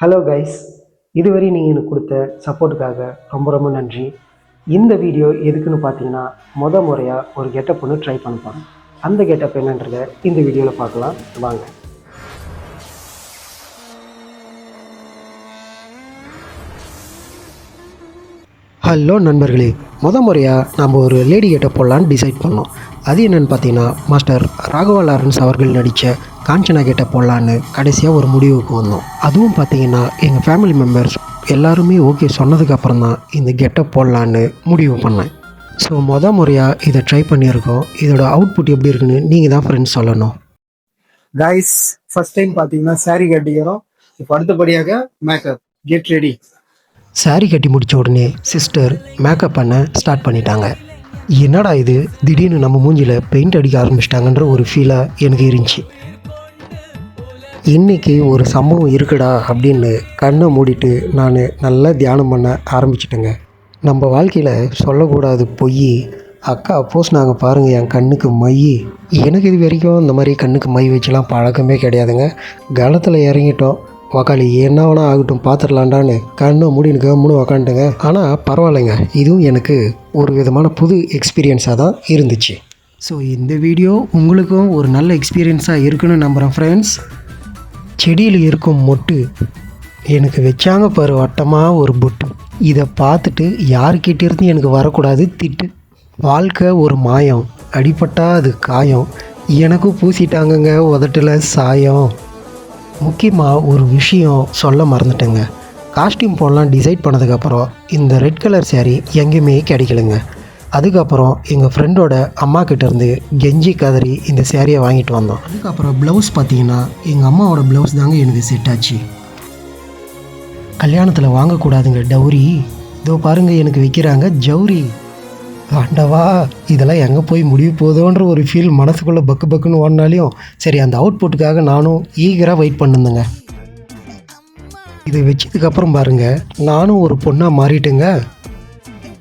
Hello guys, இதுவரை நீங்கள் எனக்கு கொடுத்த சப்போர்ட்டுக்காக ரொம்ப ரொம்ப நன்றி. இந்த வீடியோ எதுக்குன்னு பார்த்தீங்கன்னா, முறையாக ஒரு கெட்டப் ஒன்று ட்ரை பண்ண போகிறேன். அந்த கெட்டப் என்னன்றதை இந்த வீடியோவில் பார்க்கலாம் வாங்க. ஹலோ நண்பர்களே, முறையாக நம்ம ஒரு லேடி கெட்டப் போடலான்னு டிசைட் பண்ணோம். அது என்னென்னு பார்த்தீங்கன்னா, மாஸ்டர் ராகவா லாரன்ஸ் அவர்கள் நடித்த காஞ்சனா கெட்டப் போடலான்னு கடைசியாக ஒரு முடிவுக்கு வந்தோம். அதுவும் பார்த்தீங்கன்னா எங்கள் ஃபேமிலி மெம்பர்ஸ் எல்லாருமே ஓகே சொன்னதுக்கப்புறம் தான் இந்த கெட்டப் போடலான்னு முடிவு பண்ணேன். ஸோ முறையாக இதை ட்ரை பண்ணியிருக்கோம். இதோட அவுட்புட் எப்படி இருக்குன்னு நீங்கள் தான் ஃப்ரெண்ட்ஸ் சொல்லணும். கைஸ், ஃபர்ஸ்ட் டைம் பார்த்தீங்கன்னா சாரீ கட்டிக்கிறோம். இப்போ அடுத்தபடியாக மேக்கப், கெட் ரெடி. சாரீ கட்டி முடித்த உடனே சிஸ்டர் மேக்கப் பண்ண ஸ்டார்ட் பண்ணிட்டாங்க. என்னடா இது, திடீர்னு நம்ம மூஞ்சியில் பெயிண்ட் அடிக்க ஆரம்பிச்சிட்டாங்கன்ற ஒரு ஃபீலாக எனக்கு இருந்துச்சு. இன்றைக்கி ஒரு சம்பவம் இருக்குடா அப்படின்னு கண்ணை மூடிட்டு நான் நல்லா தியானம் பண்ண ஆரம்பிச்சிட்டேங்க. நம்ம வாழ்க்கையில் சொல்லக்கூடாது பொய். அக்கா அப்போஸ் நாங்கள் பாருங்கள் என் கண்ணுக்கு மை. எனக்கு இது வரைக்கும் இந்த மாதிரி கண்ணுக்கு மை வச்சுலாம் பழக்கமே கிடையாதுங்க. காலத்தில் இறங்கிட்டோம், உக்காளி என்ன வேணா ஆகட்டும் பார்த்துடலான்டான்னு கண்ணை மூடினுக்க மூணு உக்காந்துட்டுங்க. ஆனால் பரவாயில்லைங்க, இதுவும் எனக்கு ஒரு விதமான புது எக்ஸ்பீரியன்ஸாக தான் இருந்துச்சு. ஸோ இந்த வீடியோ உங்களுக்கும் ஒரு நல்ல எக்ஸ்பீரியன்ஸாக இருக்குன்னு நம்புகிறேன் ஃப்ரெண்ட்ஸ். செடியில் இருக்கும் மொட்டு எனக்கு வச்சாங்க பாரு வட்டமாக ஒரு பொட்டு. இதை பார்த்துட்டு யாருக்கிட்டேருந்து எனக்கு வரக்கூடாது திட்டு. வாழ்க்கை ஒரு மாயம், அடிப்பட்டா அது காயம். எனக்கும் பூசிட்டாங்கங்க உதட்டில் சாயம். முக்கியமாக ஒரு விஷயம் சொல்ல மறந்துட்டேங்க. காஸ்டியூம் போடலாம் டிசைட் பண்ணதுக்கப்புறம் இந்த ரெட் கலர் சாரீ எங்கேயுமே கிடைக்கலங்க. அதுக்கப்புறம் எங்கள் ஃப்ரெண்டோட அம்மா கிட்டேருந்து கெஞ்சி கதறி இந்த சேரீயை வாங்கிட்டு வந்தோம். அதுக்கப்புறம் ப்ளவுஸ் பார்த்தீங்கன்னா எங்கள் அம்மாவோட ப்ளவுஸ் தாங்க எனக்கு செட் ஆச்சு. கல்யாணத்தில் வாங்கக்கூடாதுங்க டவுரி, இதோ பாருங்கள் எனக்கு வைக்கிறாங்க ஜவுரி. ஆண்டவா, இதெல்லாம் எங்கே போய் முடிவு போதோன்ற ஒரு ஃபீல் மனசுக்குள்ளே பக்கு பக்குன்னு ஓடினாலையும் சரி, அந்த அவுட்புட்டுக்காக நானும் ஈகராக வெயிட் பண்ணுந்தேங்க. இதை வச்சதுக்கப்புறம் பாருங்கள் நானும் ஒரு பொண்ணாக மாறிட்டேங்க.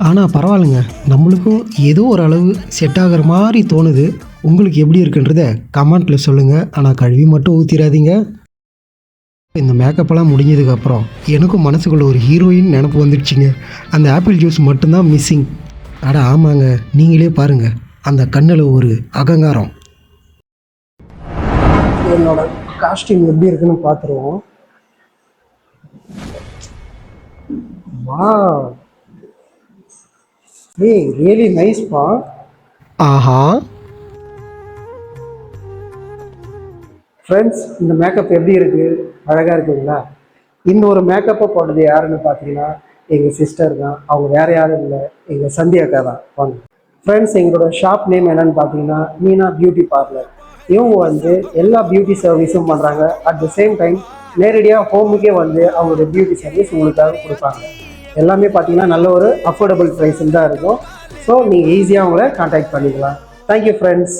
ஆனால் பரவாயில்லைங்க, நம்மளுக்கும் ஏதோ ஒரு அளவு செட் ஆகிற மாதிரி தோணுது. உங்களுக்கு எப்படி இருக்குன்றத கமெண்ட்டில் சொல்லுங்கள். ஆனால் கழுவி மட்டும் ஊற்றிடாதீங்க. இந்த மேக்கப்பெல்லாம் முடிஞ்சதுக்கப்புறம் எனக்கும் மனசுக்குள்ளே ஒரு ஹீரோயின் நினப்பு வந்துடுச்சிங்க. அந்த ஆப்பிள் ஜூஸ் மட்டும்தான் மிஸ்ஸிங். அட ஆமாங்க, நீங்களே பாருங்கள், அந்த கண்ணில் ஒரு அகங்காரம். என்னோட காஸ்டியூம் எப்படி இருக்குன்னு பார்த்துருவோம். வா, ஏய் ரியலி நைஸ் பா. ஆஹா ஃப்ரெண்ட்ஸ், இந்த மேக்கப் எப்படி இருக்குது, அழகாக இருக்குங்களா? இன்னொரு மேக்கப்பை போட்டது யாருன்னு பார்த்தீங்கன்னா எங்கள் சிஸ்டர் தான். அவங்க வேறு யாரும் இல்லை, எங்கள் சந்தியாக்கா தான். வாங்க ஃப்ரெண்ட்ஸ், எங்களோட ஷாப் நேம் என்னன்னு பார்த்தீங்கன்னா மீனா பியூட்டி பார்லர். இவங்க வந்து எல்லா பியூட்டி சர்வீஸும் பண்ணுறாங்க. அட் த சேம் டைம் நேரடியாக ஹோமுக்கே வந்து அவங்களோட பியூட்டி சர்வீஸ் உங்களுக்காக கொடுப்பாங்க. எல்லாமே பார்த்தீங்கன்னா நல்ல ஒரு அஃபோர்டபுள் ப்ரைஸில் தான் இருக்கும். ஸோ நீங்கள் ஈஸியாக அவங்கள கான்டாக்ட் பண்ணிக்கலாம். Thank you friends.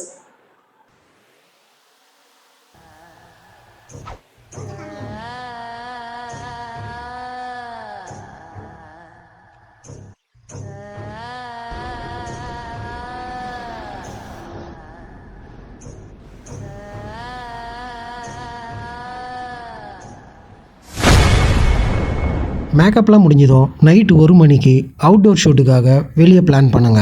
மேக்கப்லாம் முடிஞ்சதும் நைட்டு 1 மணிக்கு அவுட்டோர் ஷூட்டுக்காக வெளியே பிளான் பண்ணுங்க.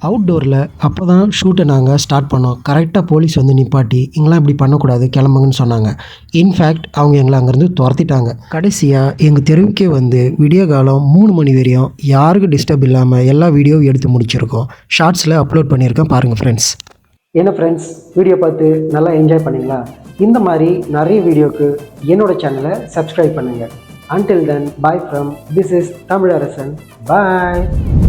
அவுட்டோரில் அப்போ தான் ஷூட்டை நாங்கள் ஸ்டார்ட் பண்ணோம். கரெக்டாக போலீஸ் வந்து நிப்பாட்டி இங்கெல்லாம் இப்படி பண்ணக்கூடாது கிளம்புங்கன்னு சொன்னாங்க. இன்ஃபேக்ட் அவங்க எங்களை அங்கேருந்து துரத்திட்டாங்க. கடைசியாக எங்கள் தெருவுக்கே வந்து விடிய காலம் 3 மணி வரையும் யாருக்கும் டிஸ்டர்ப் இல்லாமல் எல்லா வீடியோவும் எடுத்து முடிச்சிருக்கோம். ஷார்ட்ஸில் அப்லோட் பண்ணியிருக்கேன், பாருங்கள் ஃப்ரெண்ட்ஸ். என்ன ஃப்ரெண்ட்ஸ், வீடியோ பார்த்து நல்லா என்ஜாய் பண்ணிங்களா? இந்த மாதிரி நிறைய வீடியோக்கு என்னோட சேனலை சப்ஸ்கிரைப் பண்ணுங்கள். Until then, bye from this is Tamilarasan. Bye.